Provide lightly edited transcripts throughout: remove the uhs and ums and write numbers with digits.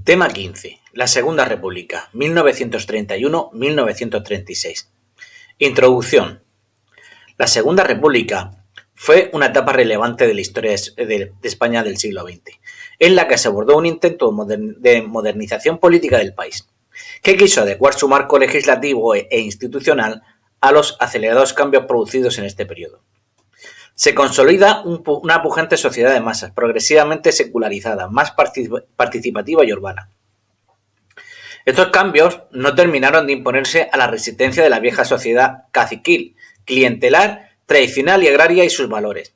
Tema 15. La Segunda República, 1931-1936. Introducción. La Segunda República fue una etapa relevante de la historia de España del siglo XX, en la que se abordó un intento de modernización política del país, que quiso adecuar su marco legislativo e institucional a los acelerados cambios producidos en este periodo. Se consolida una pujante sociedad de masas, progresivamente secularizada, más participativa y urbana. Estos cambios no terminaron de imponerse a la resistencia de la vieja sociedad caciquil, clientelar, tradicional y agraria y sus valores.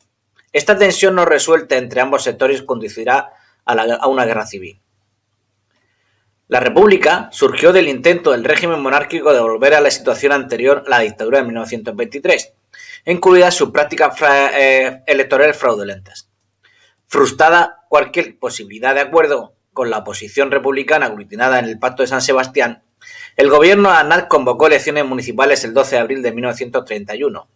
Esta tensión no resuelta entre ambos sectores conducirá a una guerra civil. La República surgió del intento del régimen monárquico de volver a la situación anterior a la dictadura de 1923, incluidas sus prácticas electorales fraudulentas. Frustrada cualquier posibilidad de acuerdo con la oposición republicana aglutinada en el Pacto de San Sebastián, el gobierno Aznar convocó elecciones municipales el 12 de abril de 1931.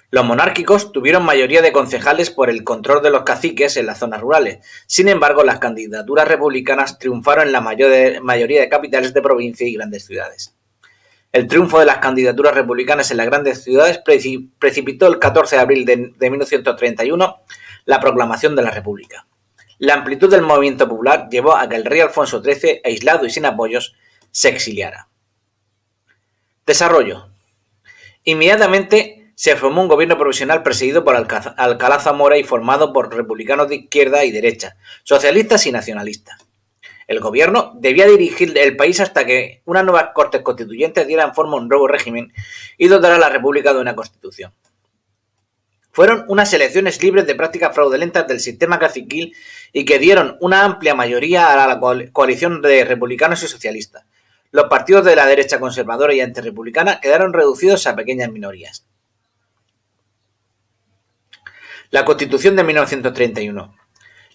Los monárquicos tuvieron mayoría de concejales por el control de los caciques en las zonas rurales. Sin embargo, las candidaturas republicanas triunfaron en la mayoría de capitales de provincia y grandes ciudades. El triunfo de las candidaturas republicanas en las grandes ciudades precipitó el 14 de abril de 1931 la proclamación de la República. La amplitud del movimiento popular llevó a que el rey Alfonso XIII, aislado y sin apoyos, se exiliara. Desarrollo. Inmediatamente se formó un gobierno provisional presidido por Alcalá Zamora y formado por republicanos de izquierda y derecha, socialistas y nacionalistas. El gobierno debía dirigir el país hasta que unas nuevas cortes constituyentes dieran forma a un nuevo régimen y dotara a la República de una constitución. Fueron unas elecciones libres de prácticas fraudulentas del sistema caciquil y que dieron una amplia mayoría a la coalición de republicanos y socialistas. Los partidos de la derecha conservadora y antirrepublicana quedaron reducidos a pequeñas minorías. La Constitución de 1931.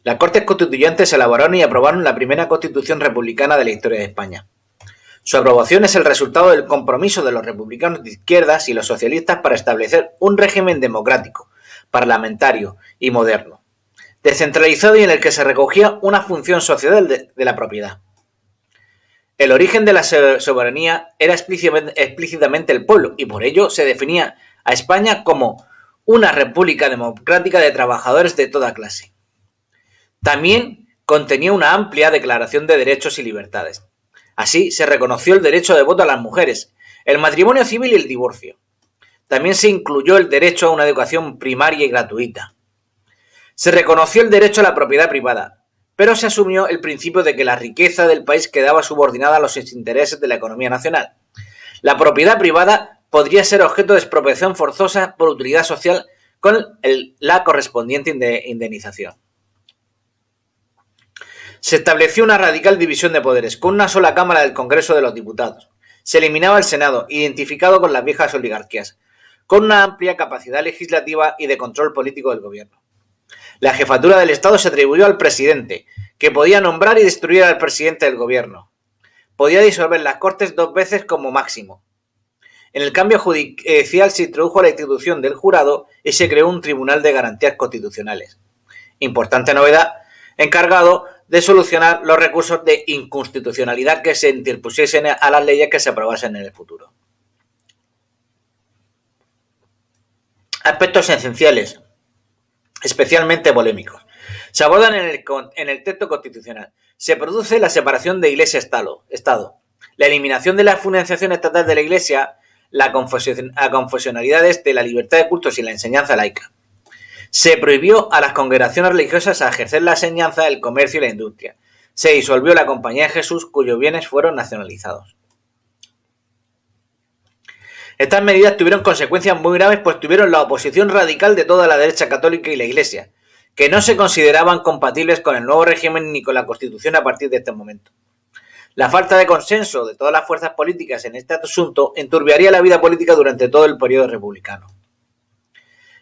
Las Cortes Constituyentes elaboraron y aprobaron la primera Constitución republicana de la historia de España. Su aprobación es el resultado del compromiso de los republicanos de izquierdas y los socialistas para establecer un régimen democrático, parlamentario y moderno, descentralizado y en el que se recogía una función social de la propiedad. El origen de la soberanía era explícitamente el pueblo y por ello se definía a España como una república democrática de trabajadores de toda clase. También contenía una amplia declaración de derechos y libertades. Así se reconoció el derecho de voto a las mujeres, el matrimonio civil y el divorcio. También se incluyó el derecho a una educación primaria y gratuita. Se reconoció el derecho a la propiedad privada, pero se asumió el principio de que la riqueza del país quedaba subordinada a los intereses de la economía nacional. La propiedad privada podría ser objeto de expropiación forzosa por utilidad social con la correspondiente indemnización. Se estableció una radical división de poderes, con una sola Cámara del Congreso de los Diputados. Se eliminaba el Senado, identificado con las viejas oligarquías, con una amplia capacidad legislativa y de control político del gobierno. La jefatura del Estado se atribuyó al presidente, que podía nombrar y destruir al presidente del gobierno. Podía disolver las Cortes 2 veces como máximo. En el cambio judicial se introdujo la institución del jurado y se creó un Tribunal de Garantías Constitucionales. Importante novedad, encargado de solucionar los recursos de inconstitucionalidad que se interpusiesen a las leyes que se aprobasen en el futuro. Aspectos esenciales, especialmente polémicos. Se abordan en el texto constitucional. Se produce la separación de Iglesia-Estado, la eliminación de la financiación estatal de la Iglesia, la confesionalidades de la libertad de cultos y la enseñanza laica. Se prohibió a las congregaciones religiosas a ejercer la enseñanza, el comercio y la industria. Se disolvió la Compañía de Jesús, cuyos bienes fueron nacionalizados. Estas medidas tuvieron consecuencias muy graves, pues tuvieron la oposición radical de toda la derecha católica y la Iglesia, que no se consideraban compatibles con el nuevo régimen ni con la Constitución a partir de este momento. La falta de consenso de todas las fuerzas políticas en este asunto enturbiaría la vida política durante todo el periodo republicano.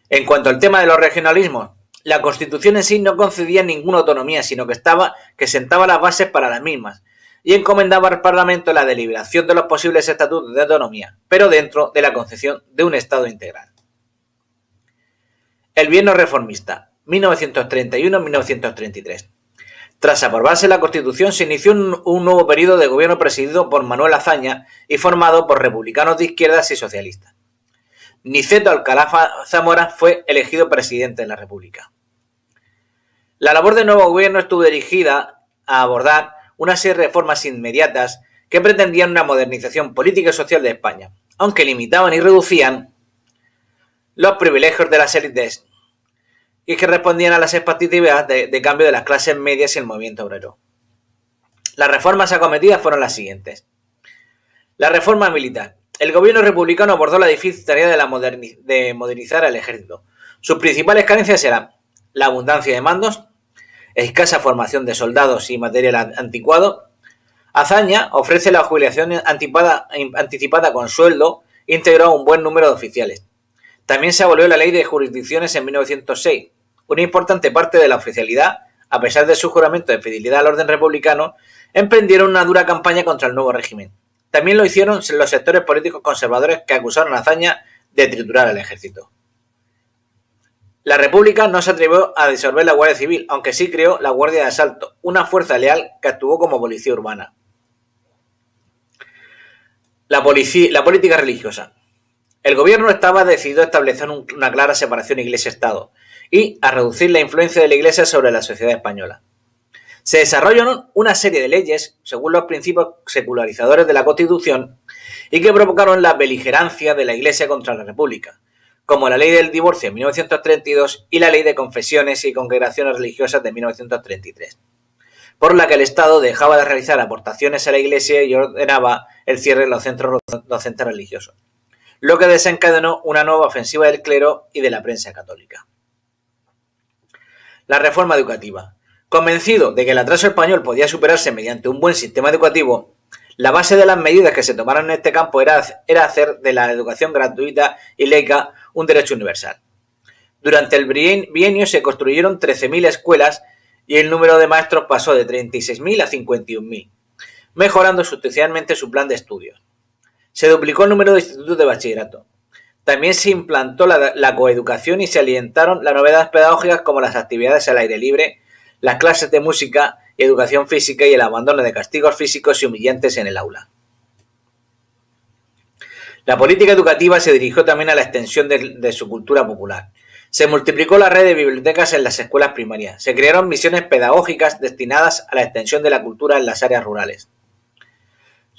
En cuanto al tema de los regionalismos, la Constitución en sí no concedía ninguna autonomía, sino que sentaba las bases para las mismas y encomendaba al Parlamento la deliberación de los posibles estatutos de autonomía, pero dentro de la concepción de un Estado integral. El Bienio reformista, 1931-1933. Tras aprobarse la Constitución, se inició un nuevo periodo de gobierno presidido por Manuel Azaña y formado por republicanos de izquierdas y socialistas. Niceto Alcalá Zamora fue elegido presidente de la República. La labor del nuevo gobierno estuvo dirigida a abordar una serie de reformas inmediatas que pretendían una modernización política y social de España, aunque limitaban y reducían los privilegios de las élites y que respondían a las expectativas de cambio de las clases medias y el movimiento obrero. Las reformas acometidas fueron las siguientes. La reforma militar. El gobierno republicano abordó la difícil tarea de modernizar al ejército. Sus principales carencias eran la abundancia de mandos, escasa formación de soldados y material anticuado. Azaña ofrece la jubilación anticipada con sueldo e integró a un buen número de oficiales. También se abolió la ley de jurisdicciones en 1906. Una importante parte de la oficialidad, a pesar de su juramento de fidelidad al orden republicano, emprendieron una dura campaña contra el nuevo régimen. También lo hicieron los sectores políticos conservadores que acusaron a Azaña de triturar al ejército. La República no se atrevió a disolver la Guardia Civil, aunque sí creó la Guardia de Asalto, una fuerza leal que actuó como policía urbana. La política religiosa. El gobierno estaba decidido a establecer una clara separación Iglesia-Estado y a reducir la influencia de la Iglesia sobre la sociedad española. Se desarrollaron una serie de leyes según los principios secularizadores de la Constitución y que provocaron la beligerancia de la Iglesia contra la República, como la Ley del Divorcio de 1932 y la Ley de Confesiones y Congregaciones Religiosas de 1933, por la que el Estado dejaba de realizar aportaciones a la Iglesia y ordenaba el cierre de los centros docentes religiosos, lo que desencadenó una nueva ofensiva del clero y de la prensa católica. La reforma educativa. Convencido de que el atraso español podía superarse mediante un buen sistema educativo, la base de las medidas que se tomaron en este campo era hacer de la educación gratuita y laica un derecho universal. Durante el bienio se construyeron 13.000 escuelas y el número de maestros pasó de 36.000 a 51.000, mejorando sustancialmente su plan de estudios. Se duplicó el número de institutos de bachillerato. También se implantó la coeducación y se alientaron las novedades pedagógicas como las actividades al aire libre, las clases de música y educación física y el abandono de castigos físicos y humillantes en el aula. La política educativa se dirigió también a la extensión de su cultura popular. Se multiplicó la red de bibliotecas en las escuelas primarias. Se crearon misiones pedagógicas destinadas a la extensión de la cultura en las áreas rurales.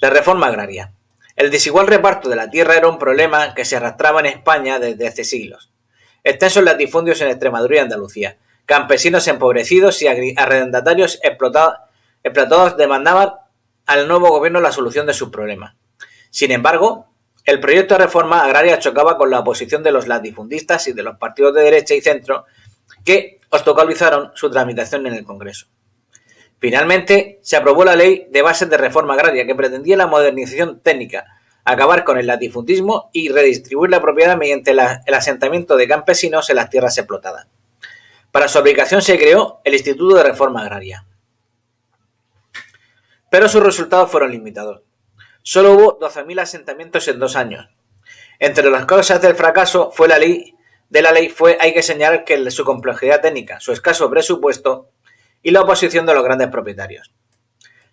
La reforma agraria. El desigual reparto de la tierra era un problema que se arrastraba en España desde hace siglos. Extensos latifundios en Extremadura y Andalucía, campesinos empobrecidos y arrendatarios explotados demandaban al nuevo gobierno la solución de sus problemas. Sin embargo, el proyecto de reforma agraria chocaba con la oposición de los latifundistas y de los partidos de derecha y centro que obstaculizaron su tramitación en el Congreso. Finalmente, se aprobó la Ley de Bases de Reforma Agraria, que pretendía la modernización técnica, acabar con el latifundismo y redistribuir la propiedad mediante el asentamiento de campesinos en las tierras explotadas. Para su aplicación se creó el Instituto de Reforma Agraria. Pero sus resultados fueron limitados. Solo hubo 12.000 asentamientos en 2 años. Entre las causas del fracaso hay que señalar que su complejidad técnica, su escaso presupuesto y la oposición de los grandes propietarios.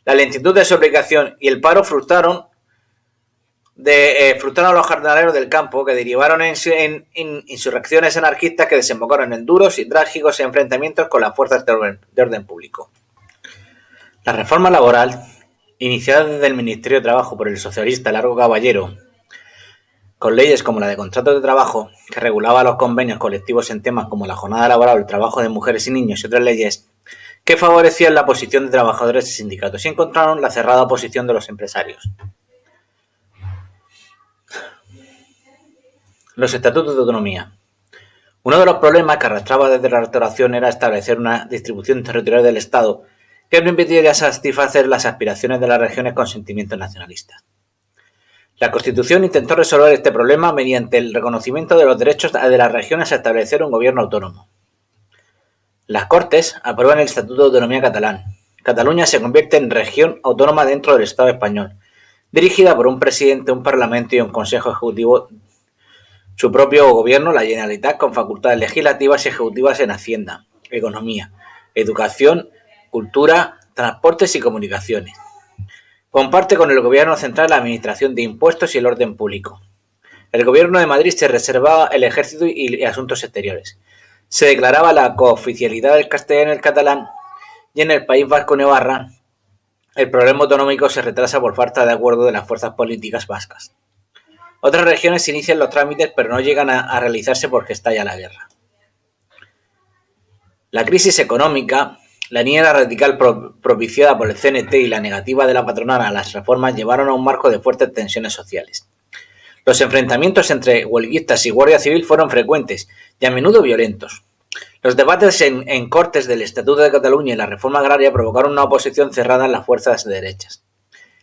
La lentitud de su aplicación y el paro frustraron a los jornaleros del campo, que derivaron en insurrecciones anarquistas que desembocaron en duros y trágicos enfrentamientos con las fuerzas de orden público. La reforma laboral, iniciada desde el Ministerio de Trabajo por el socialista Largo Caballero, con leyes como la de contratos de trabajo, que regulaba los convenios colectivos en temas como la jornada laboral, el trabajo de mujeres y niños y otras leyes, que favorecían la posición de trabajadores y sindicatos y encontraron la cerrada oposición de los empresarios. Los estatutos de autonomía. Uno de los problemas que arrastraba desde la restauración era establecer una distribución territorial del Estado que permitiera satisfacer las aspiraciones de las regiones con sentimientos nacionalistas. La Constitución intentó resolver este problema mediante el reconocimiento de los derechos de las regiones a establecer un gobierno autónomo. Las Cortes aprueban el Estatuto de Autonomía catalán. Cataluña se convierte en región autónoma dentro del Estado español, dirigida por un presidente, un parlamento y un consejo ejecutivo. Su propio gobierno, la Generalitat, con facultades legislativas y ejecutivas en Hacienda, Economía, Educación, cultura, transportes y comunicaciones. Comparte con el Gobierno central la administración de impuestos y el orden público. El Gobierno de Madrid se reservaba el ejército y asuntos exteriores. Se declaraba la cooficialidad del castellano y el catalán, y en el País Vasco y Navarra el problema autonómico se retrasa por falta de acuerdo de las fuerzas políticas vascas. Otras regiones inician los trámites pero no llegan a realizarse porque estalla la guerra. La crisis económica, la niebla radical propiciada por el CNT y la negativa de la patronal a las reformas llevaron a un marco de fuertes tensiones sociales. Los enfrentamientos entre huelguistas y Guardia Civil fueron frecuentes y a menudo violentos. Los debates en Cortes del Estatuto de Cataluña y la reforma agraria provocaron una oposición cerrada en las fuerzas de derechas.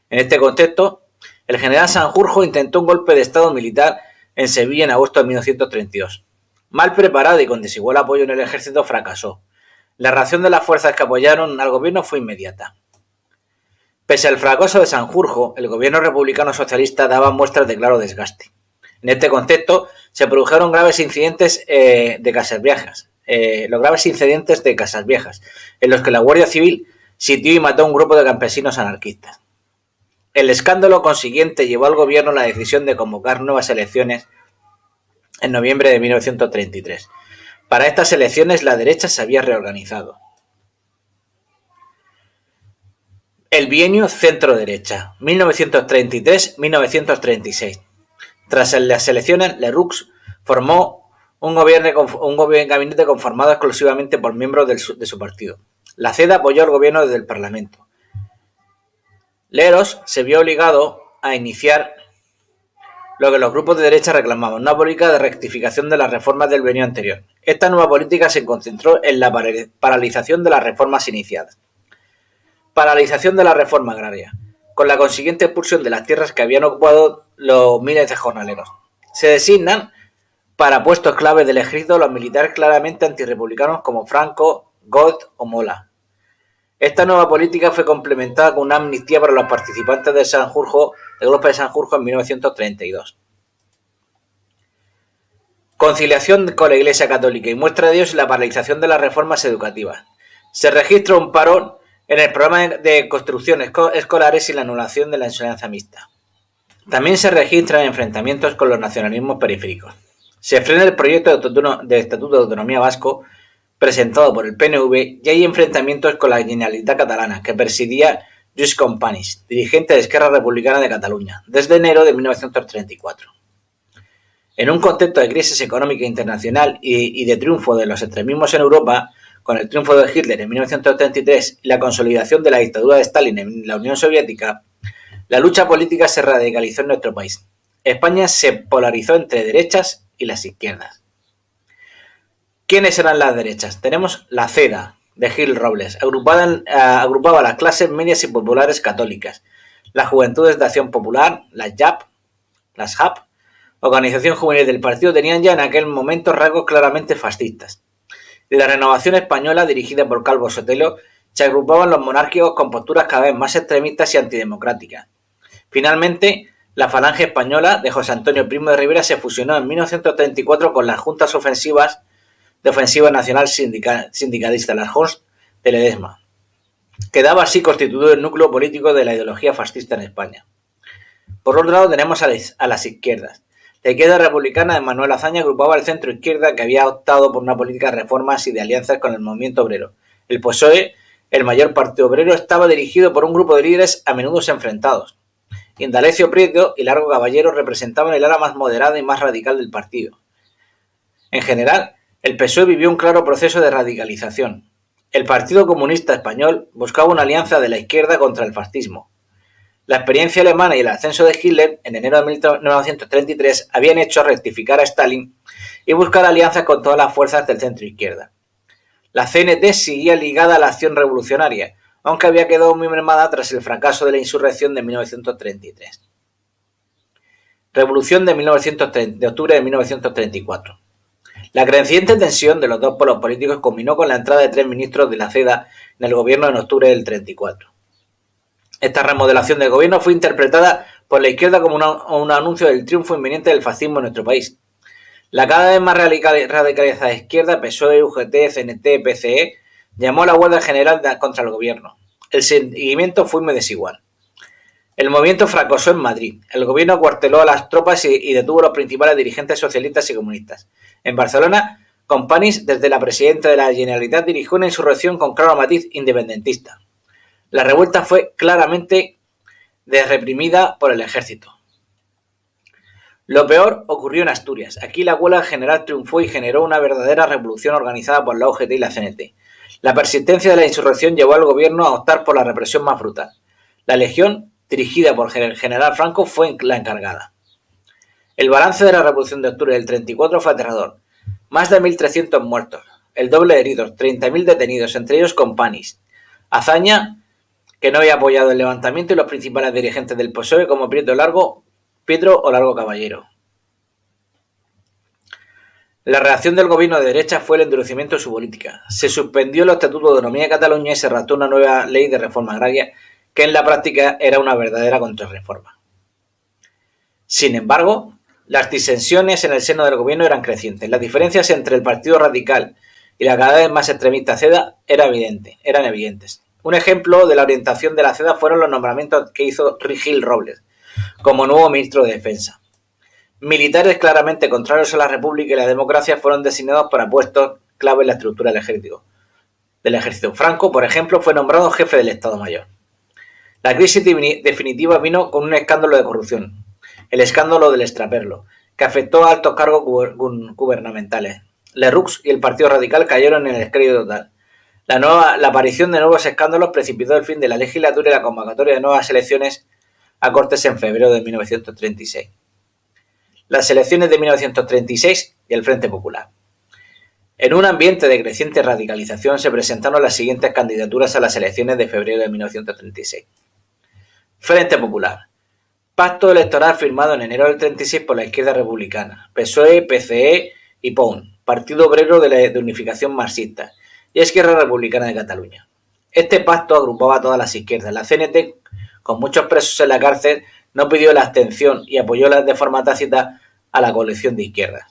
En este contexto, el general Sanjurjo intentó un golpe de estado militar en Sevilla en agosto de 1932. Mal preparado y con desigual apoyo en el ejército, fracasó. La reacción de las fuerzas que apoyaron al gobierno fue inmediata. Pese al fracaso de Sanjurjo, el gobierno republicano socialista daba muestras de claro desgaste. En este contexto se produjeron graves incidentes de Casasviejas, en los que la Guardia Civil sitió y mató a un grupo de campesinos anarquistas. El escándalo consiguiente llevó al gobierno la decisión de convocar nuevas elecciones en noviembre de 1933. Para estas elecciones la derecha se había reorganizado. El bienio centro-derecha, 1933-1936. Tras las elecciones, Lerroux formó un gabinete conformado exclusivamente por miembros de su partido. La CEDA apoyó al gobierno desde el Parlamento. Lerroux se vio obligado a iniciar lo que los grupos de derecha reclamaban, una política de rectificación de las reformas del bienio anterior. Esta nueva política se concentró en la paralización de las reformas iniciadas. Paralización de la reforma agraria, con la consiguiente expulsión de las tierras que habían ocupado los miles de jornaleros. Se designan para puestos claves del ejército los militares claramente antirrepublicanos como Franco, Gott o Mola. Esta nueva política fue complementada con una amnistía para los participantes del golpe de Sanjurjo en 1932. Conciliación con la Iglesia Católica y muestra de ello es la paralización de las reformas educativas. Se registra un parón en el programa de construcción escolares y la anulación de la enseñanza mixta. También se registran enfrentamientos con los nacionalismos periféricos. Se frena el proyecto de Estatuto de Autonomía Vasco presentado por el PNV y hay enfrentamientos con la Generalitat Catalana que presidía Lluís Companys, dirigente de Esquerra Republicana de Cataluña, desde enero de 1934. En un contexto de crisis económica internacional y de triunfo de los extremismos en Europa, con el triunfo de Hitler en 1933 y la consolidación de la dictadura de Stalin en la Unión Soviética, la lucha política se radicalizó en nuestro país. España se polarizó entre derechas y las izquierdas. ¿Quiénes eran las derechas? Tenemos la CEDA, de Gil Robles, agrupaba a las clases medias y populares católicas, las Juventudes de Acción Popular, las JAP, organización juvenil del partido, tenían ya en aquel momento rasgos claramente fascistas. De la Renovación Española, dirigida por Calvo Sotelo, se agrupaban los monárquicos con posturas cada vez más extremistas y antidemocráticas. Finalmente, la Falange Española de José Antonio Primo de Rivera se fusionó en 1934 con las Juntas de Ofensiva Nacional Sindicalista, las JONS de Ledesma. Quedaba así constituido el núcleo político de la ideología fascista en España. Por otro lado tenemos a las izquierdas. La izquierda republicana de Manuel Azaña agrupaba al centro izquierda que había optado por una política de reformas y de alianzas con el movimiento obrero. El PSOE, el mayor partido obrero, estaba dirigido por un grupo de líderes a menudo enfrentados. Indalecio Prieto y Largo Caballero representaban el ala más moderada y más radical del partido. En general, el PSOE vivió un claro proceso de radicalización. El Partido Comunista Español buscaba una alianza de la izquierda contra el fascismo. La experiencia alemana y el ascenso de Hitler en enero de 1933 habían hecho rectificar a Stalin y buscar alianzas con todas las fuerzas del centro izquierda. La CNT seguía ligada a la acción revolucionaria, aunque había quedado muy mermada tras el fracaso de la insurrección de 1933. Revolución de octubre de 1934. La creciente tensión de los dos polos políticos culminó con la entrada de 3 ministros de la CEDA en el gobierno en octubre del 34. Esta remodelación del gobierno fue interpretada por la izquierda como un anuncio del triunfo inminente del fascismo en nuestro país. La cada vez más radicalizada izquierda, PSOE, UGT, CNT, PCE, llamó a la huelga general contra el gobierno. El seguimiento fue muy desigual. El movimiento fracasó en Madrid. El gobierno acuarteló a las tropas y detuvo a los principales dirigentes socialistas y comunistas. En Barcelona, Companys, desde la presidenta de la Generalitat, dirigió una insurrección con claro matiz independentista. La revuelta fue claramente reprimida por el ejército. Lo peor ocurrió en Asturias. Aquí la huelga general triunfó y generó una verdadera revolución organizada por la UGT y la CNT. La persistencia de la insurrección llevó al gobierno a optar por la represión más brutal. La Legión, dirigida por el general Franco, fue la encargada. El balance de la Revolución de Octubre del 34 fue aterrador. Más de 1.300 muertos, el doble de heridos, 30.000 detenidos, entre ellos Companys. Hazaña que no había apoyado el levantamiento, y los principales dirigentes del PSOE como Pietro o Largo Caballero. La reacción del gobierno de derecha fue el endurecimiento de su política. Se suspendió el Estatuto de Autonomía de Cataluña y se redactó una nueva ley de reforma agraria que en la práctica era una verdadera contrarreforma. Sin embargo, las disensiones en el seno del gobierno eran crecientes. Las diferencias entre el Partido Radical y la cada vez más extremista CEDA eran evidentes. Un ejemplo de la orientación de la CEDA fueron los nombramientos que hizo Gil Robles como nuevo ministro de Defensa. Militares claramente contrarios a la República y la democracia fueron designados para puestos clave en la estructura del ejército. Franco, por ejemplo, fue nombrado jefe del Estado Mayor. La crisis definitiva vino con un escándalo de corrupción, el escándalo del extraperlo, que afectó a altos cargos gubernamentales. Lerroux y el Partido Radical cayeron en el descrédito total. La aparición de nuevos escándalos precipitó el fin de la legislatura y la convocatoria de nuevas elecciones a Cortes en febrero de 1936. Las elecciones de 1936 y el Frente Popular. En un ambiente de creciente radicalización se presentaron las siguientes candidaturas a las elecciones de febrero de 1936. Frente Popular. Pacto electoral firmado en enero del 36 por la izquierda republicana, PSOE, PCE y POUN, Partido Obrero de Unificación Marxista, y Esquerra Republicana de Cataluña. Este pacto agrupaba a todas las izquierdas. La CNT, con muchos presos en la cárcel, no pidió la abstención y apoyó de forma tácita a la coalición de izquierdas.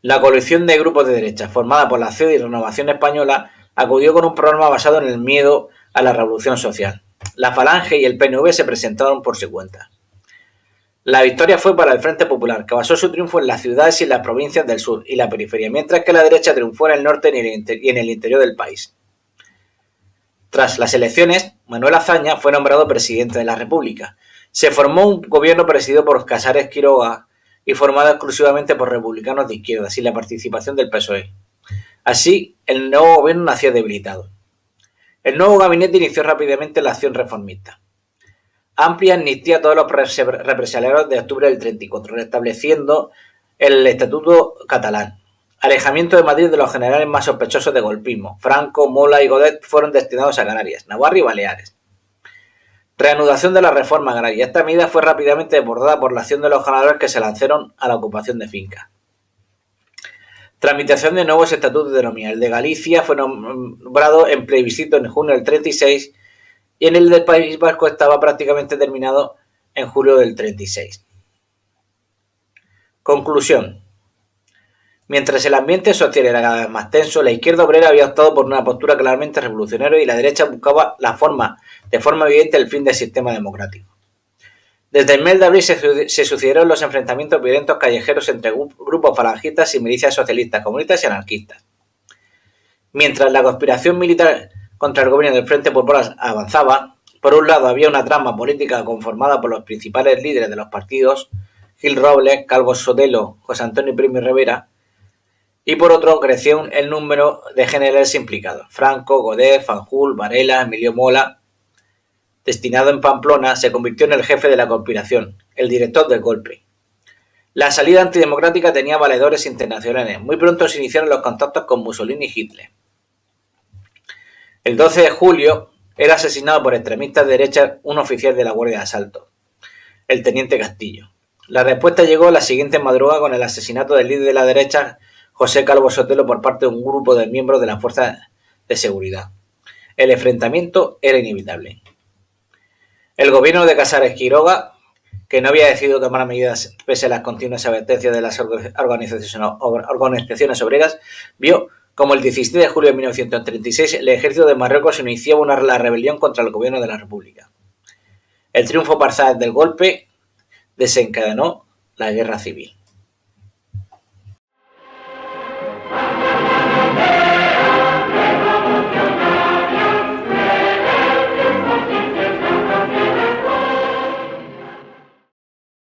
La coalición de grupos de derecha, formada por la CEDE y Renovación Española, acudió con un programa basado en el miedo a la revolución social. La Falange y el PNV se presentaron por su cuenta. La victoria fue para el Frente Popular, que basó su triunfo en las ciudades y en las provincias del sur y la periferia, mientras que la derecha triunfó en el norte y en el interior del país. Tras las elecciones, Manuel Azaña fue nombrado presidente de la República. Se formó un gobierno presidido por Casares Quiroga y formado exclusivamente por republicanos de izquierda, sin la participación del PSOE. Así, el nuevo gobierno nació debilitado. El nuevo gabinete inició rápidamente la acción reformista. Amplia amnistía a todos los represaliados de octubre del 34, restableciendo el Estatuto catalán. Alejamiento de Madrid de los generales más sospechosos de golpismo. Franco, Mola y Godet fueron destinados a Canarias, Navarra y Baleares. Reanudación de la reforma agraria. Esta medida fue rápidamente desbordada por la acción de los ganadores que se lanzaron a la ocupación de fincas. Tramitación de nuevos estatutos de autonomía. El de Galicia fue nombrado en plebiscito en junio del 36 y en el del País Vasco estaba prácticamente terminado en julio del 36. Conclusión. Mientras el ambiente social era cada vez más tenso, la izquierda obrera había optado por una postura claramente revolucionaria y la derecha buscaba de forma evidente el fin del sistema democrático. Desde el mes de abril se sucedieron los enfrentamientos violentos callejeros entre grupos falangistas y milicias socialistas, comunistas y anarquistas. Mientras la conspiración militar contra el gobierno del Frente Popular avanzaba, por un lado había una trama política conformada por los principales líderes de los partidos, Gil Robles, Calvo Sotelo, José Antonio Primo y Rivera, y por otro creció el número de generales implicados. Franco, Godet, Fanjul, Varela, Emilio Mola, destinado en Pamplona, se convirtió en el jefe de la conspiración, el director del golpe. La salida antidemocrática tenía valedores internacionales. Muy pronto se iniciaron los contactos con Mussolini y Hitler. El 12 de julio era asesinado por extremistas de derecha un oficial de la Guardia de Asalto, el teniente Castillo. La respuesta llegó la siguiente madrugada con el asesinato del líder de la derecha, José Calvo Sotelo, por parte de un grupo de miembros de la Fuerza de Seguridad. El enfrentamiento era inevitable. El gobierno de Casares Quiroga, que no había decidido tomar medidas pese a las continuas advertencias de las organizaciones obreras, vio Como el 17 de julio de 1936, el ejército de Marruecos iniciaba la rebelión contra el gobierno de la República. El triunfo parcial del golpe desencadenó la guerra civil.